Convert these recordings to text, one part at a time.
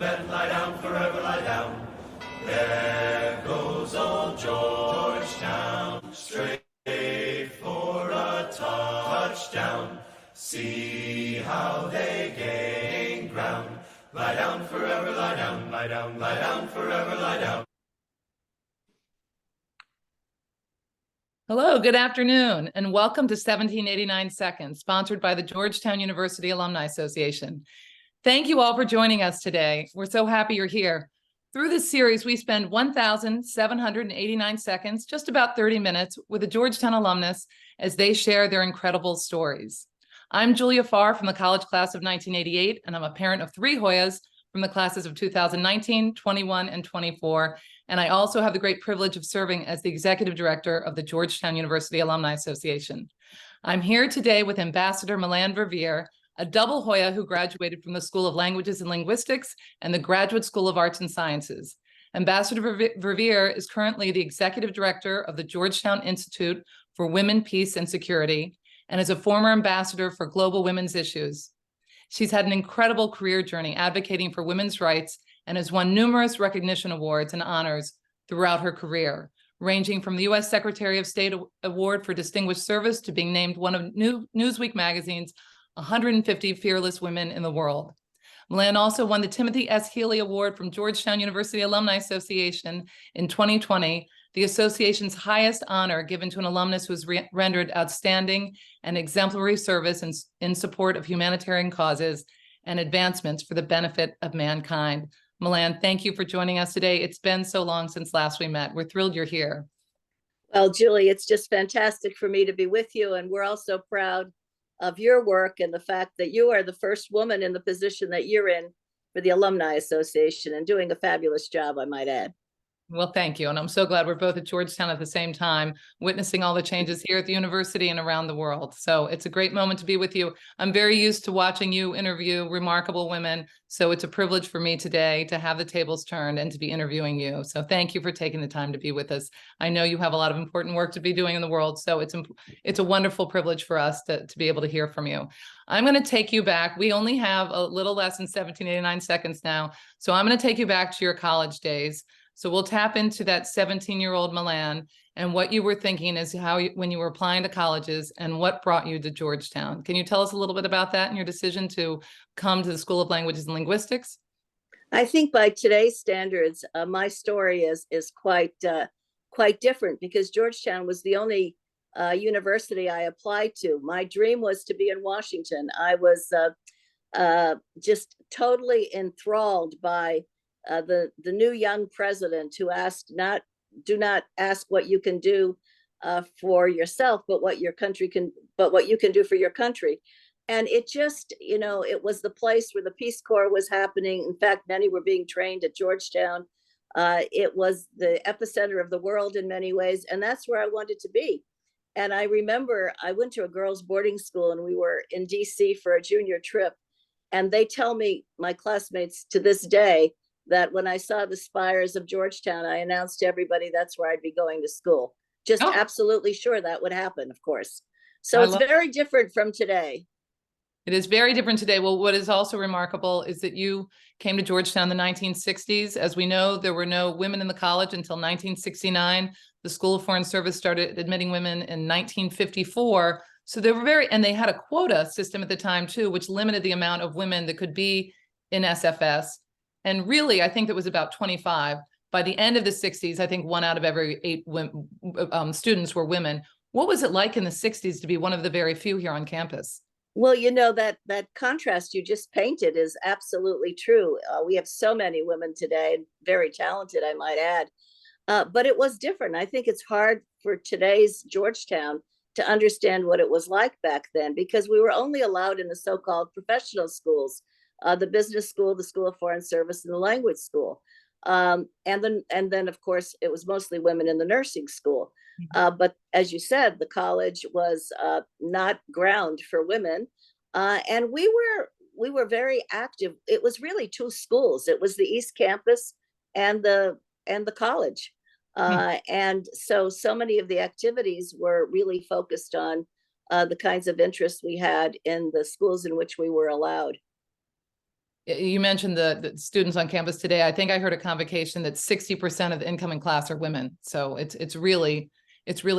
And lie down, forever lie down. There goes old Georgetown, straight for a touchdown. See how they gain ground. Lie down, forever lie down, lie down, lie down, forever lie down. Hello, good afternoon, and welcome to 1789 Seconds, sponsored by the Georgetown University Alumni Association. Thank you all for joining us today. We're so happy you're here. Through this series, we spend 1,789 seconds, just about 30 minutes, with a Georgetown alumnus as they share their incredible stories. I'm Julia Farr from the college class of 1988, and I'm a parent of 3 Hoyas from the classes of 2019, 21, and 24. And I also have the great privilege of serving as the executive director of the Georgetown University Alumni Association. I'm here today with Ambassador Melanne Verveer, a double Hoya who graduated from the School of Languages and Linguistics and the Graduate School of Arts and Sciences. Ambassador Verveer is currently the executive director of the Georgetown Institute for Women, Peace, and Security, and is a former ambassador for global women's issues. She's had an incredible career journey advocating for women's rights and has won numerous recognition awards and honors throughout her career, ranging from the U.S. Secretary of State Award for Distinguished Service to being named one of Newsweek magazine's 150 Fearless Women in the World. Melanne also won the Timothy S. Healy Award from Georgetown University Alumni Association in 2020, the association's highest honor given to an alumnus who has rendered outstanding and exemplary service in support of humanitarian causes and advancements for the benefit of mankind. Melanne, thank you for joining us today. It's been so long since last we met. We're thrilled you're here. Well, Julie, it's just fantastic for me to be with you, and we're also proud of your work and the fact that you are the first woman in the position that you're in for the Alumni Association and doing a fabulous job, I might add. Well, thank you. And I'm so glad we're both at Georgetown at the same time, witnessing all the changes here at the university and around the world. So it's a great moment to be with you. I'm very used to watching you interview remarkable women. So it's a privilege for me today to have the tables turned and to be interviewing you. So thank you for taking the time to be with us. I know you have a lot of important work to be doing in the world. So it's a wonderful privilege for us to be able to hear from you. I'm going to take you back. We only have a little less than 1789 seconds now. So I'm going to take you back to your college days. So we'll tap into that 17-year-old Melanne and what you were thinking is when you were applying to colleges and what brought you to Georgetown. Can you tell us a little bit about that and your decision to come to the School of Languages and Linguistics? I think by today's standards, my story is quite different because Georgetown was the only university I applied to. My dream was to be in Washington. I was just totally enthralled by the new young president who asked do not ask what you can do for yourself, but what you can do for your country. And it just, it was the place where the Peace Corps was happening. In fact, many were being trained at Georgetown. It was the epicenter of the world in many ways, and that's where I wanted to be. And I remember I went to a girls' boarding school, and we were in DC for a junior trip. And they tell me, my classmates to this day, that when I saw the spires of Georgetown, I announced to everybody that's where I'd be going to school. Just absolutely sure that would happen, of course. So it's very different from today. It is very different today. Well, what is also remarkable is that you came to Georgetown in the 1960s. As we know, there were no women in the college until 1969. The School of Foreign Service started admitting women in 1954. So they were and they had a quota system at the time too, which limited the amount of women that could be in SFS. And really, I think that was about 25. By the end of the 60s, I think 1 out of every 8 students were women. What was it like in the 60s to be one of the very few here on campus? Well, that contrast you just painted is absolutely true. We have so many women today, very talented, I might add. But it was different. I think it's hard for today's Georgetown to understand what it was like back then, because we were only allowed in the so-called professional schools. The business school, the School of Foreign Service, and the language school. And then, of course, it was mostly women in the nursing school. But as you said, the college was not ground for women. And we were very active. It was really 2 schools. It was the East Campus and the college. And so many of the activities were really focused on the kinds of interests we had in the schools in which we were allowed. You mentioned the students on campus today. I think I heard a convocation that 60% of the incoming class are women. So it's really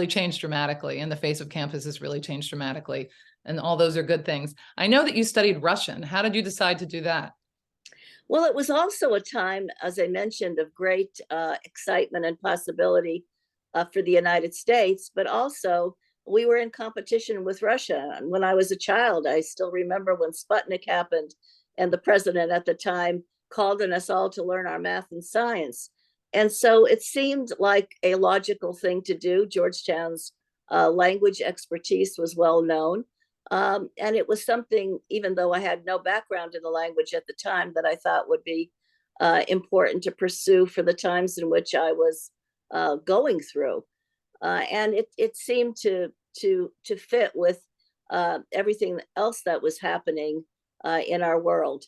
changed dramatically, and the face of campus has really changed dramatically. And all those are good things. I know that you studied Russian. How did you decide to do that? Well, it was also a time, as I mentioned, of great excitement and possibility for the United States, but also we were in competition with Russia. And when I was a child, I still remember when Sputnik happened and the president at the time called on us all to learn our math and science. And so it seemed like a logical thing to do. Georgetown's language expertise was well known. And it was something, even though I had no background in the language at the time, that I thought would be important to pursue for the times in which I was going through. And it seemed to fit with everything else that was happening in our world.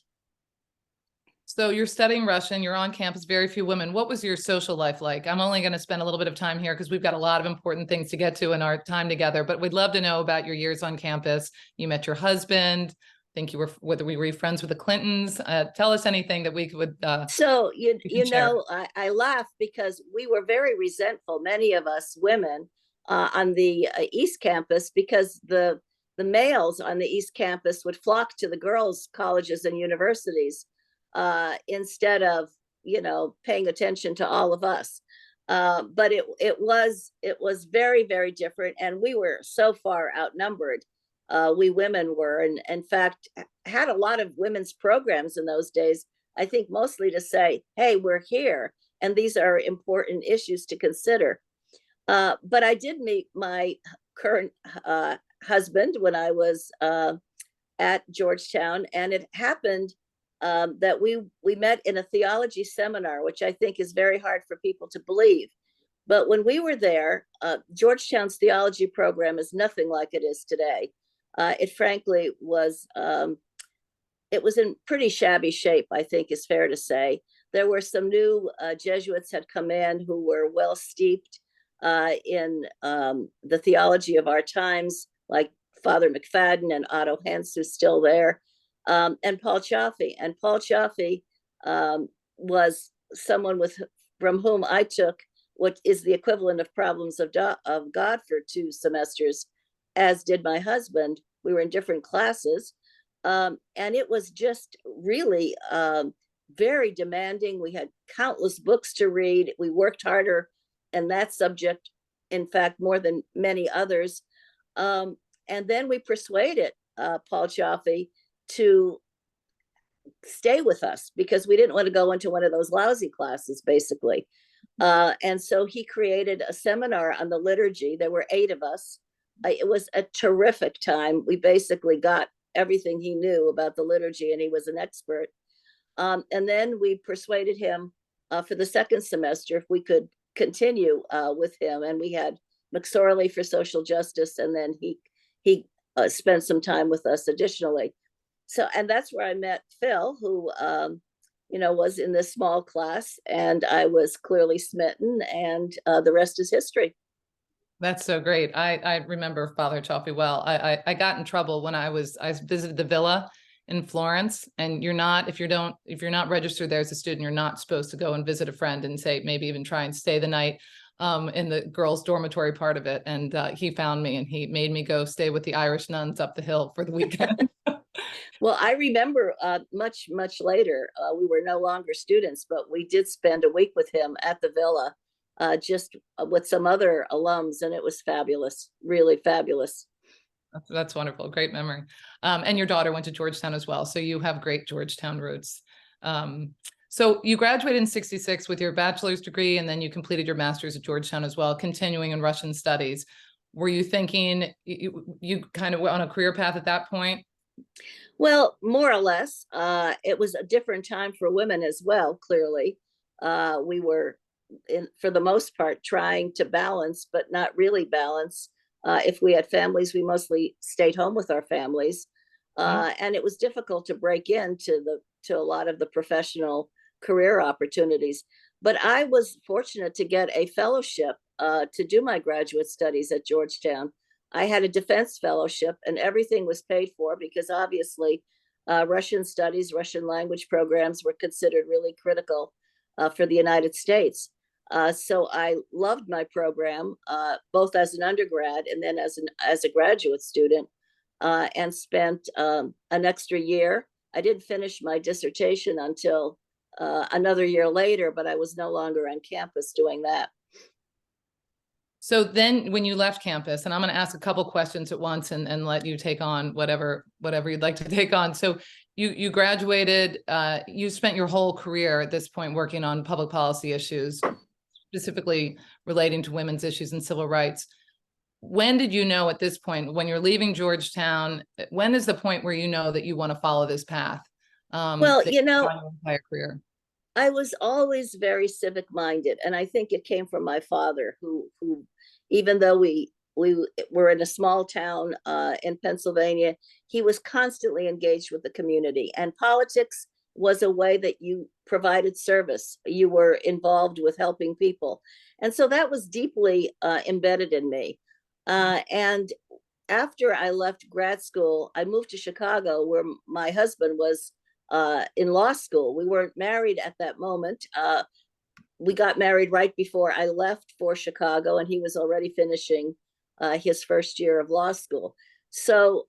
So you're studying Russian, you're on campus, very few women. What was your social life like? I'm only going to spend a little bit of time here because we've got a lot of important things to get to in our time together, but we'd love to know about your years on campus. You met your husband. I think you were, whether we were friends with the Clintons. Tell us anything that we could. So, you share. know, I laugh because we were very resentful, many of us women on the East Campus, because the males on the East Campus would flock to the girls' colleges and universities instead of, paying attention to all of us. But it was very, very different, and we were so far outnumbered. We women were, and in fact, had a lot of women's programs in those days. I think mostly to say, hey, we're here, and these are important issues to consider. But I did meet my current husband when I was at Georgetown, and it happened that we met in a theology seminar, which I think is very hard for people to believe. But when we were there, Georgetown's theology program is nothing like it is today. It frankly was, it was in pretty shabby shape, I think is fair to say. There were some new Jesuits had come in who were well steeped in the theology of our times, like Father McFadden and Otto Hens, who's still there, and Paul Chaffee. And Paul Chaffee was someone from whom I took what is the equivalent of Problems of God for 2 semesters, as did my husband. We were in different classes. And it was just really very demanding. We had countless books to read. We worked harder in that subject, in fact, more than many others. And then we persuaded Paul Chaffee to stay with us because we didn't want to go into one of those lousy classes, basically. And so he created a seminar on the liturgy. There were 8 of us. It was a terrific time. We basically got everything he knew about the liturgy, and he was an expert. And then we persuaded him for the second semester if we could continue with him. And we had McSorley for social justice, and then he spent some time with us additionally. So, and that's where I met Phil, who was in this small class, and I was clearly smitten, and the rest is history. That's so great. I remember Father Chaffee well. I got in trouble when I visited the villa in Florence, and if you're not registered there as a student, you're not supposed to go and visit a friend and say, maybe even try and stay the night in the girls' dormitory part of it. And he found me, and he made me go stay with the Irish nuns up the hill for the weekend. Well, I remember much, much later, we were no longer students, but we did spend a week with him at the villa, just with some other alums, and it was fabulous, really fabulous. That's wonderful. Great memory. And your daughter went to Georgetown as well, so you have great Georgetown roots. So you graduated in '66 with your bachelor's degree, and then you completed your master's at Georgetown as well, continuing in Russian studies. Were you thinking you kind of went on a career path at that point? Well, more or less. It was a different time for women as well, clearly. We were, for the most part, trying to balance, but not really balance. If we had families, we mostly stayed home with our families. And it was difficult to break into a lot of the professional career opportunities. But I was fortunate to get a fellowship to do my graduate studies at Georgetown. I had a defense fellowship, and everything was paid for because obviously Russian studies, Russian language programs were considered really critical for the United States. So I loved my program, both as an undergrad and then as a graduate student, and spent an extra year. I didn't finish my dissertation until another year later, but I was no longer on campus doing that. So then when you left campus, and I'm going to ask a couple questions at once and let you take on whatever you'd like to take on. So you graduated, you spent your whole career at this point working on public policy issues, specifically relating to women's issues and civil rights. When did you know at this point, when you're leaving Georgetown, when is the point where you know that you want to follow this path? Well, your entire career. I was always very civic minded, and I think it came from my father, who even though we were in a small town in Pennsylvania, he was constantly engaged with the community, and politics was a way that you provided service. You were involved with helping people, and so that was deeply embedded in me. And after I left grad school, I moved to Chicago, where my husband was in law school. We weren't married at that moment. We got married right before I left for Chicago, and he was already finishing his first year of law school. So,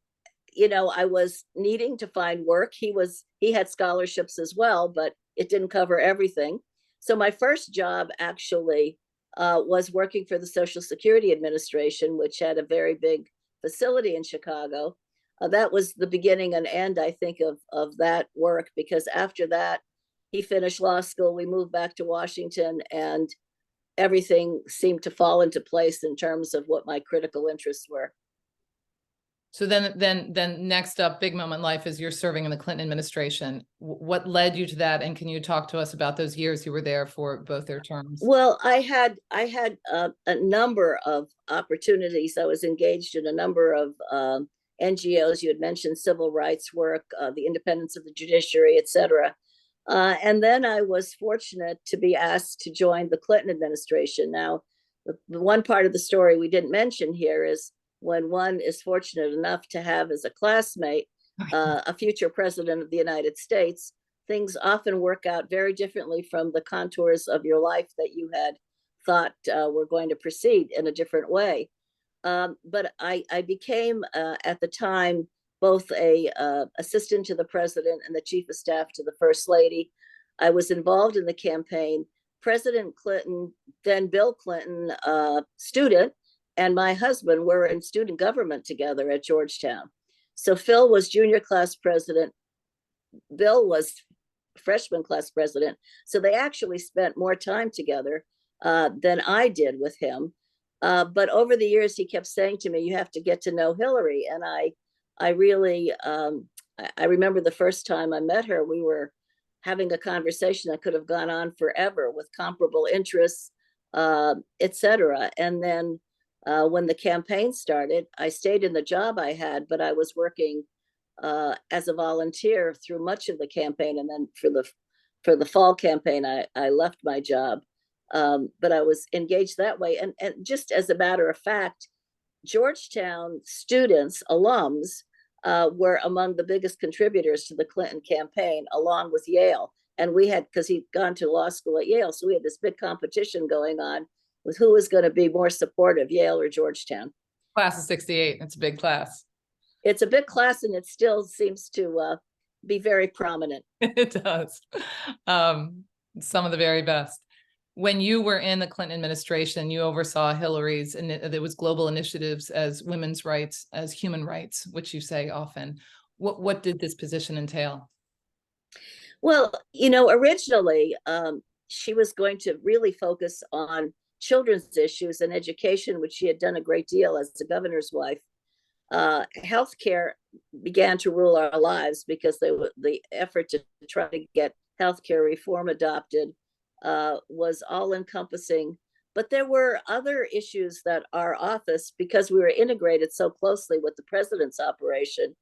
I was needing to find work. He had scholarships as well, but it didn't cover everything. So my first job actually was working for the Social Security Administration, which had a very big facility in Chicago. That was the beginning and end, I think, of that work, because after that, he finished law school. We moved back to Washington, and everything seemed to fall into place in terms of what my critical interests were. So then next up, big moment in life is you're serving in the Clinton administration. What led you to that? And can you talk to us about those years you were there for both their terms? Well, I had a number of opportunities. I was engaged in a number of NGOs. You had mentioned civil rights work, the independence of the judiciary, et cetera. And then I was fortunate to be asked to join the Clinton administration. Now, the one part of the story we didn't mention here is when one is fortunate enough to have as a classmate a future president of the United States, things often work out very differently from the contours of your life that you had thought were going to proceed in a different way. But I became, at the time, both a assistant to the president and the chief of staff to the first lady. I was involved in the campaign. President Clinton, then Bill Clinton, student, and my husband were in student government together at Georgetown. So Phil was junior class president. Bill was freshman class president. So they actually spent more time together than I did with him. But over the years, he kept saying to me, "You have to get to know Hillary." And I really, I remember the first time I met her, we were having a conversation that could have gone on forever with comparable interests, et cetera. And then when the campaign started, I stayed in the job I had, but I was working as a volunteer through much of the campaign. And then for the fall campaign, I left my job. But I was engaged that way. And just as a matter of fact, Georgetown students, alums, were among the biggest contributors to the Clinton campaign, along with Yale. And we had, because he'd gone to law school at Yale, so we had this big competition going on with who was going to be more supportive, Yale or Georgetown. Class of 68, it's a big class. It's a big class, and it still seems to be very prominent. It does. Some of the very best. When you were in the Clinton administration, you oversaw Hillary's, and there was global initiatives as women's rights, as human rights, which you say often. What did this position entail? Well, originally she was going to really focus on children's issues and education, which she had done a great deal as the governor's wife. Healthcare began to rule our lives because the effort to try to get healthcare reform adopted was all encompassing. But there were other issues that our office, because we were integrated so closely with the president's operation,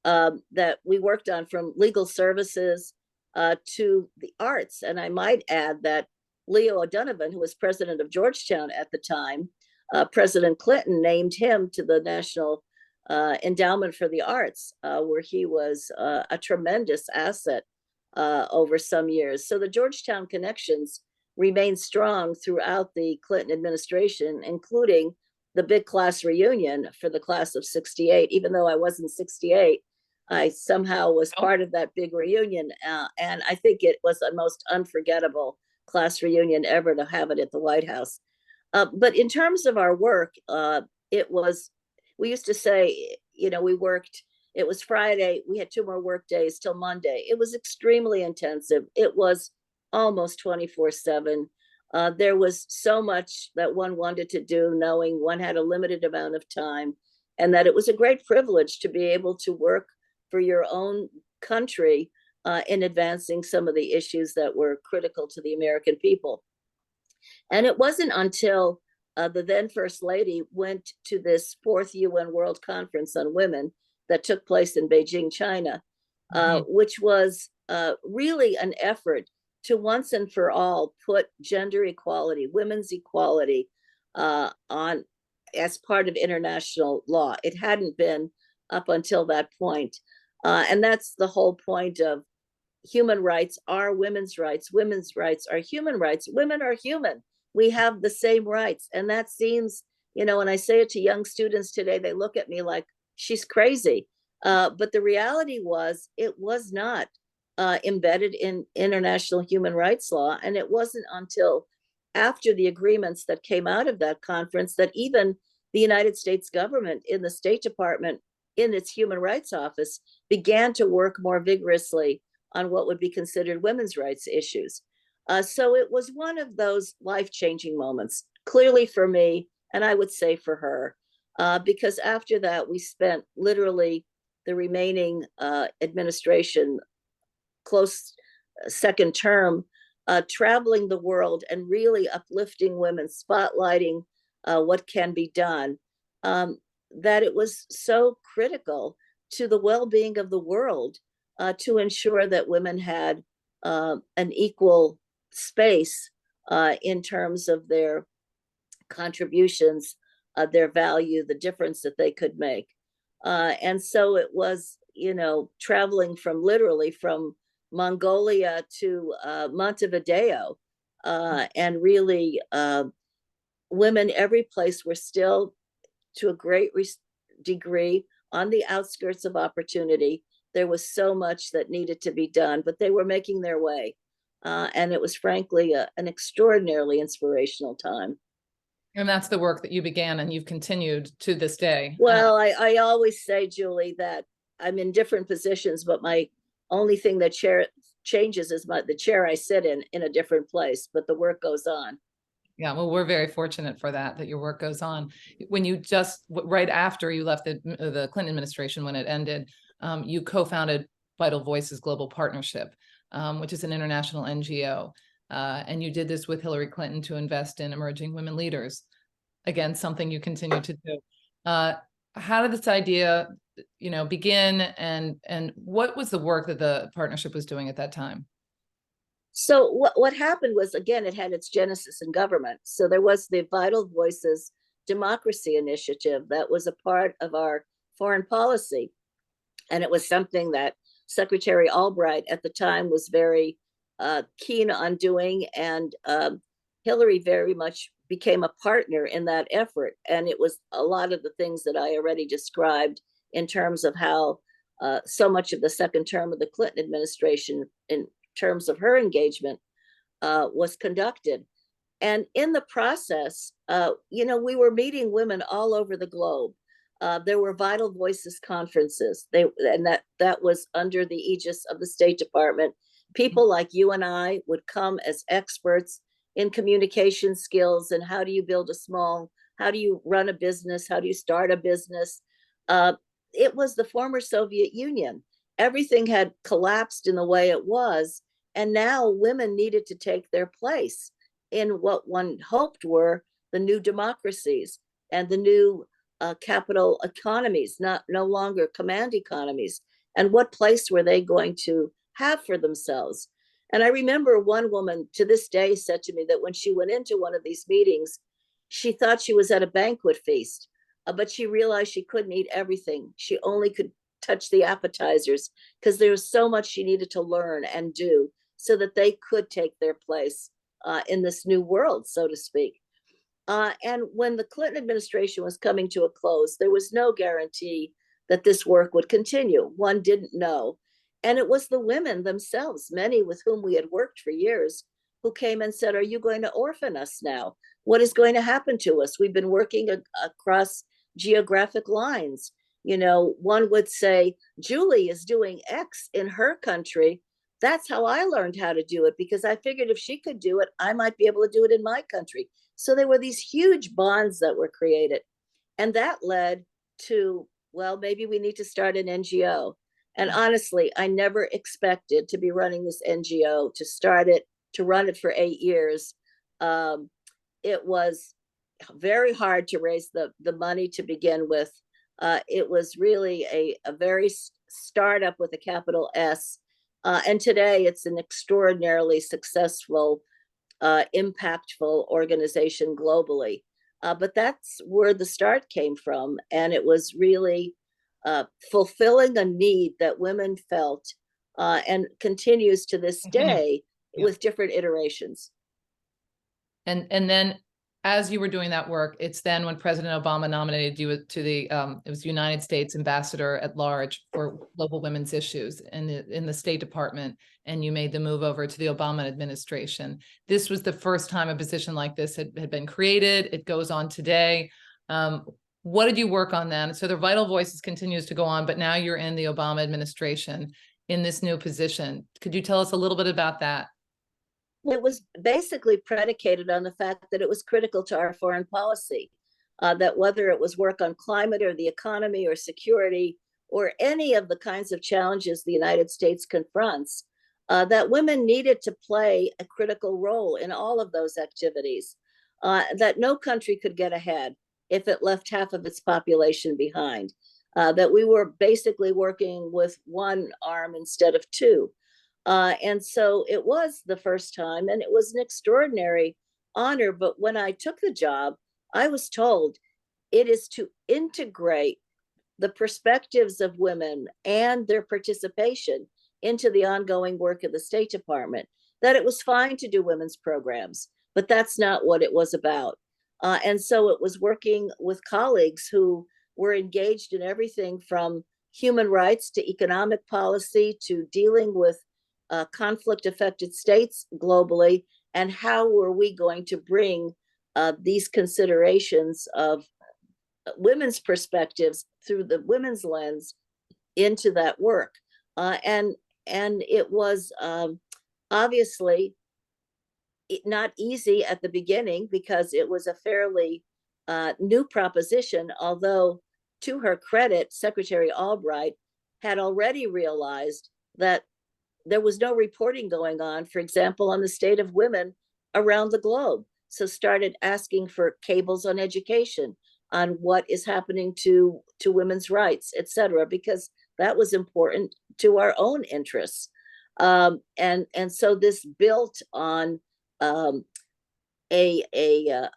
that we worked on, from legal services to the arts. And I might add that Leo O'Donovan, who was president of Georgetown at the time, President Clinton named him to the National Endowment for the Arts, where he was a tremendous asset over some years. So the Georgetown connections remained strong throughout the Clinton administration, including the big class reunion for the class of 68. Even though I wasn't 68, I somehow was part of that big reunion. And I think it was the most unforgettable class reunion ever to have it at the White House. But in terms of our work, we used to say, we worked, it was Friday, we had 2 more work days till Monday. It was extremely intensive. It was almost 24/7. There was so much that one wanted to do, knowing one had a limited amount of time, and that it was a great privilege to be able to work for your own country in advancing some of the issues that were critical to the American people. And it wasn't until the then First Lady went to this 4th UN World Conference on Women that took place in Beijing, China, which was really an effort to once and for all put gender equality, women's equality on as part of international law. It hadn't been up until that point. And that's the whole point of human rights are women's rights. Women's rights are human rights. Women are human. We have the same rights. And that seems, when I say it to young students today, they look at me like she's crazy. But the reality was, it was not embedded in international human rights law. And it wasn't until after the agreements that came out of that conference that even the United States government in the State Department, in its Human Rights Office, began to work more vigorously on what would be considered women's rights issues. So it was one of those life-changing moments, clearly for me, and I would say for her, because after that, we spent literally the remaining administration, close second term, traveling the world and really uplifting women, spotlighting what can be done, that it was so critical to the well-being of the world to ensure that women had an equal space in terms of their contributions, their value, the difference that they could make. And so it was, traveling literally from Mongolia to Montevideo, and really women every place were still, to a great degree, on the outskirts of opportunity. There was so much that needed to be done, but they were making their way. And it was frankly an extraordinarily inspirational time. And that's the work that you began and you've continued to this day. Well, I always say, Julie, that I'm in different positions, but my only thing that changes is the chair I sit in a different place, but the work goes on. Yeah, well, we're very fortunate for that your work goes on. When you right after you left the Clinton administration, when it ended, you co-founded Vital Voices Global Partnership, which is an international NGO. And you did this with Hillary Clinton to invest in emerging women leaders. Again, something you continue to do. How did this idea, begin, and what was the work that the partnership was doing at that time? So what happened was, again, it had its genesis in government. So there was the Vital Voices Democracy Initiative that was a part of our foreign policy. And it was something that Secretary Albright at the time was very keen on doing. And Hillary very much became a partner in that effort. And it was a lot of the things that I already described in terms of how so much of the second term of the Clinton administration, in terms of her engagement, was conducted. And in the process, we were meeting women all over the globe. There were Vital Voices conferences, and that was under the aegis of the State Department. People like you and I would come as experts in communication skills and how do you how do you run a business, how do you start a business. It was the former Soviet Union. Everything had collapsed in the way it was, and now women needed to take their place in what one hoped were the new democracies and the new capital economies, no longer command economies. And what place were they going to have for themselves? And I remember one woman to this day said to me that when she went into one of these meetings, she thought she was at a banquet feast. but she realized she couldn't eat everything. She only could touch the appetizers because there was so much she needed to learn and do so that they could take their place in this new world, so to speak. And when the Clinton administration was coming to a close, there was no guarantee that this work would continue. One didn't know. And it was the women themselves, many with whom we had worked for years, who came and said, "Are you going to orphan us now? What is going to happen to us? We've been working across geographic lines." You know, one would say, "Julie is doing X in her country. That's how I learned how to do it, because I figured if she could do it, I might be able to do it in my country." So there were these huge bonds that were created. And that led to, well, maybe we need to start an NGO. And honestly, I never expected to be running this NGO, to start it, to run it for 8 years. It was very hard to raise the money to begin with. It was really a very startup with a capital S. And today it's an extraordinarily successful, impactful organization globally. But that's where the start came from. And it was really fulfilling a need that women felt, and continues to this day with different iterations. And then as you were doing that work, it's then when President Obama nominated you to the it was United States Ambassador at Large for Global Women's Issues in the State Department, and you made the move over to the Obama administration. This was the first time a position like this had been created. It goes on today. What did you work on then? So the Vital Voices continues to go on, but now you're in the Obama administration in this new position. Could you tell us a little bit about that? It was basically predicated on the fact that it was critical to our foreign policy, that whether it was work on climate or the economy or security or any of the kinds of challenges the United States confronts, that women needed to play a critical role in all of those activities, that no country could get ahead if it left half of its population behind, that we were basically working with one arm instead of two. And so it was the first time, and it was an extraordinary honor. But when I took the job, I was told it is to integrate the perspectives of women and their participation into the ongoing work of the State Department, that it was fine to do women's programs, but that's not what it was about. And so it was working with colleagues who were engaged in everything from human rights to economic policy to dealing with conflict-affected states globally, and how were we going to bring these considerations of women's perspectives through the women's lens into that work. And it was obviously not easy at the beginning, because it was a fairly new proposition, although to her credit, Secretary Albright had already realized that there was no reporting going on, for example, on the state of women around the globe. So started asking for cables on education, on what is happening to women's rights, et cetera, because that was important to our own interests. And so this built on a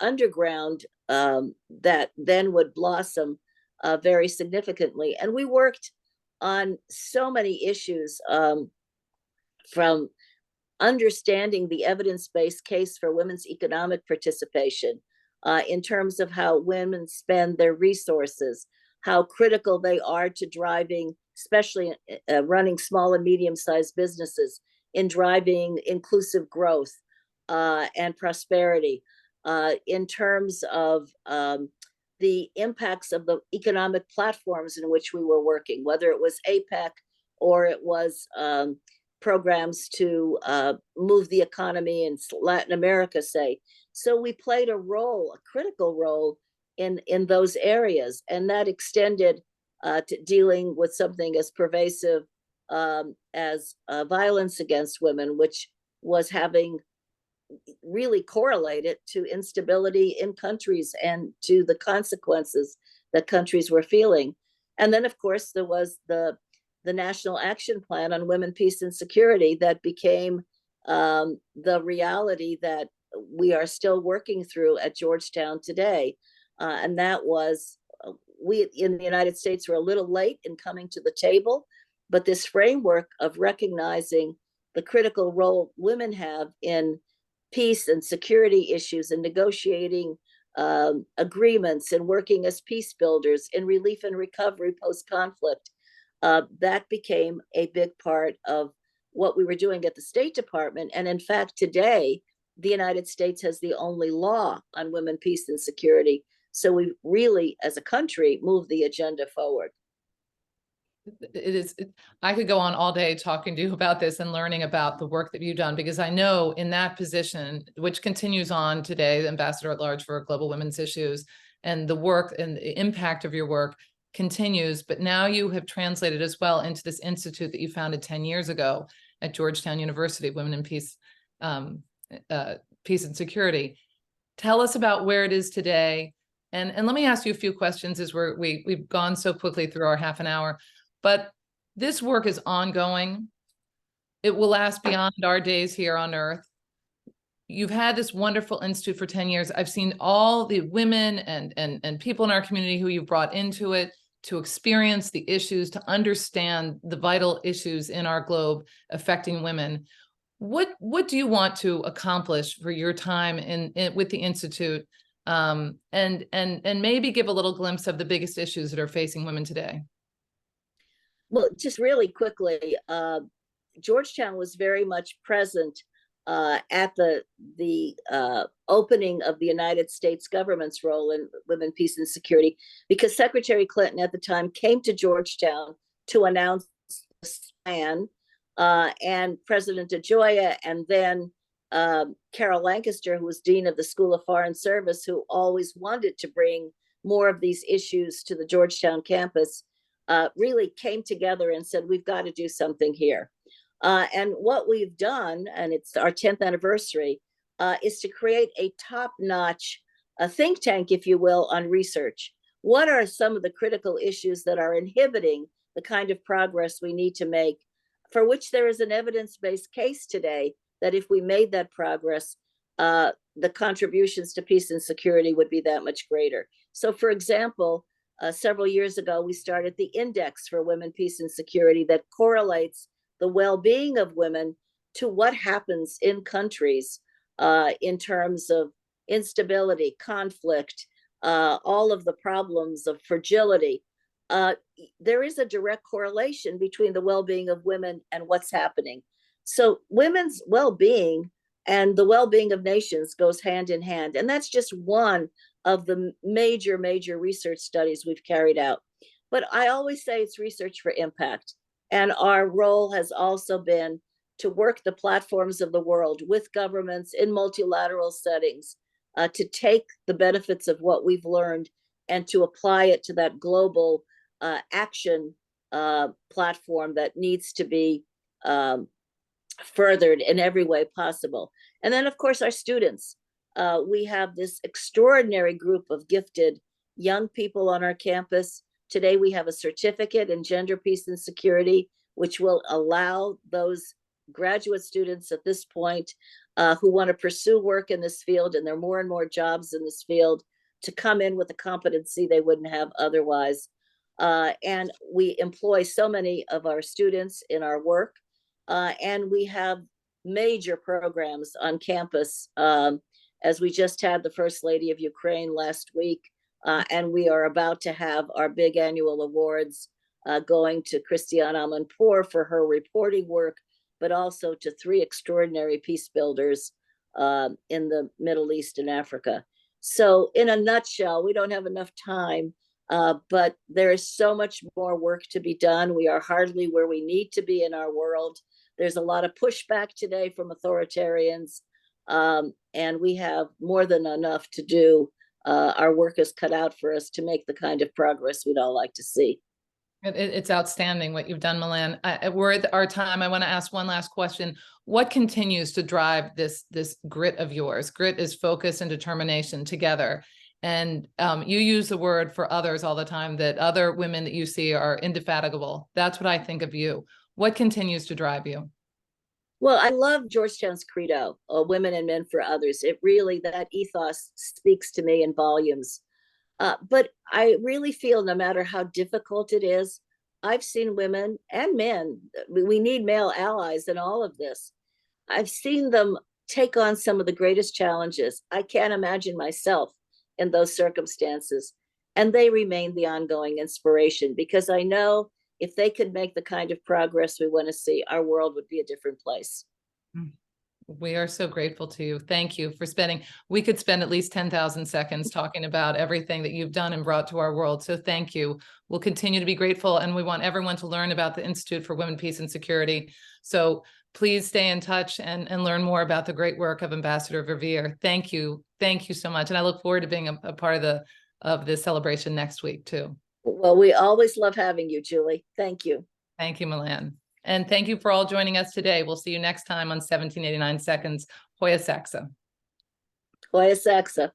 underground that then would blossom very significantly. And we worked on so many issues, from understanding the evidence-based case for women's economic participation, in terms of how women spend their resources, how critical they are to driving, especially running small and medium-sized businesses, in driving inclusive growth and prosperity, in terms of the impacts of the economic platforms in which we were working, whether it was APEC or it was programs to move the economy in Latin America, say. So we played a role, a critical role in those areas. And that extended to dealing with something as pervasive as violence against women, which was having really correlated to instability in countries and to the consequences that countries were feeling. And then, of course, there was the National Action Plan on Women, Peace, and Security that became the reality that we are still working through at Georgetown today. And that was we in the United States were a little late in coming to the table, but this framework of recognizing the critical role women have in peace and security issues and negotiating agreements and working as peace builders in relief and recovery post-conflict, that became a big part of what we were doing at the State Department. And in fact, today, the United States has the only law on women, peace, and security. So we really, as a country, moved the agenda forward. I could go on all day talking to you about this and learning about the work that you've done, because I know in that position, which continues on today, the Ambassador at Large for Global Women's Issues, and the work and the impact of your work continues, but now you have translated as well into this institute that you founded 10 years ago at Georgetown University, Women in Peace, Peace and Security. Tell us about where it is today. And let me ask you a few questions as we've gone so quickly through our half an hour, but this work is ongoing. It will last beyond our days here on Earth. You've had this wonderful institute for 10 years. I've seen all the women and people in our community who you've brought into it to experience the issues, to understand the vital issues in our globe affecting women. What do you want to accomplish for your time with the Institute, and maybe give a little glimpse of the biggest issues that are facing women today? Well, just really quickly, Georgetown was very much present at the opening of the United States government's role in women, peace, and security, because Secretary Clinton at the time came to Georgetown to announce this plan, and President DeGioia, and then Carol Lancaster, who was Dean of the School of Foreign Service, who always wanted to bring more of these issues to the Georgetown campus, really came together and said, we've got to do something here. And what we've done, and it's our 10th anniversary, is to create a top-notch think tank, if you will, on research. What are some of the critical issues that are inhibiting the kind of progress we need to make, for which there is an evidence-based case today that if we made that progress, the contributions to peace and security would be that much greater. So, for example, several years ago, we started the Index for Women, Peace, and Security that correlates the well-being of women to what happens in countries in terms of instability, conflict, all of the problems of fragility. There is a direct correlation between the well-being of women and what's happening. So women's well-being and the well-being of nations goes hand in hand. And that's just one of the major research studies we've carried out. But I always say it's research for impact. And our role has also been to work the platforms of the world with governments in multilateral settings, to take the benefits of what we've learned and to apply it to that global action platform that needs to be furthered in every way possible. And then, of course, our students. We have this extraordinary group of gifted young people on our campus. Today, we have a certificate in gender, peace, and security, which will allow those graduate students at this point who want to pursue work in this field, and there are more and more jobs in this field, to come in with a competency they wouldn't have otherwise. And we employ so many of our students in our work, and we have major programs on campus, as we just had the First Lady of Ukraine last week. And we are about to have our big annual awards going to Christiane Amanpour for her reporting work, but also to 3 extraordinary peace builders in the Middle East and Africa. So in a nutshell, we don't have enough time, but there is so much more work to be done. We are hardly where we need to be in our world. There's a lot of pushback today from authoritarians, and we have more than enough to do. Our work is cut out for us to make the kind of progress we'd all like to see. It's outstanding what you've done, Melanne. We're at our time. I want to ask one last question. What continues to drive this grit of yours? Grit is focus and determination together. And you use the word for others all the time, that other women that you see are indefatigable. That's what I think of you. What continues to drive you? Well, I love Georgetown's credo, women and men for others. It really, that ethos speaks to me in volumes. But I really feel no matter how difficult it is, I've seen women and men, we need male allies in all of this. I've seen them take on some of the greatest challenges. I can't imagine myself in those circumstances. And they remain the ongoing inspiration, because I know if they could make the kind of progress we want to see, our world would be a different place. We are so grateful to you. Thank you for we could spend at least 10,000 seconds talking about everything that you've done and brought to our world. So thank you. We'll continue to be grateful, and we want everyone to learn about the Institute for Women, Peace, and Security. So please stay in touch and learn more about the great work of Ambassador Verveer. Thank you. Thank you so much. And I look forward to being a part of this celebration next week too. Well, we always love having you, Julie. Thank you. Thank you, Melanne. And thank you for all joining us today. We'll see you next time on 1789 Seconds. Hoya Saxa. Hoya Saxa.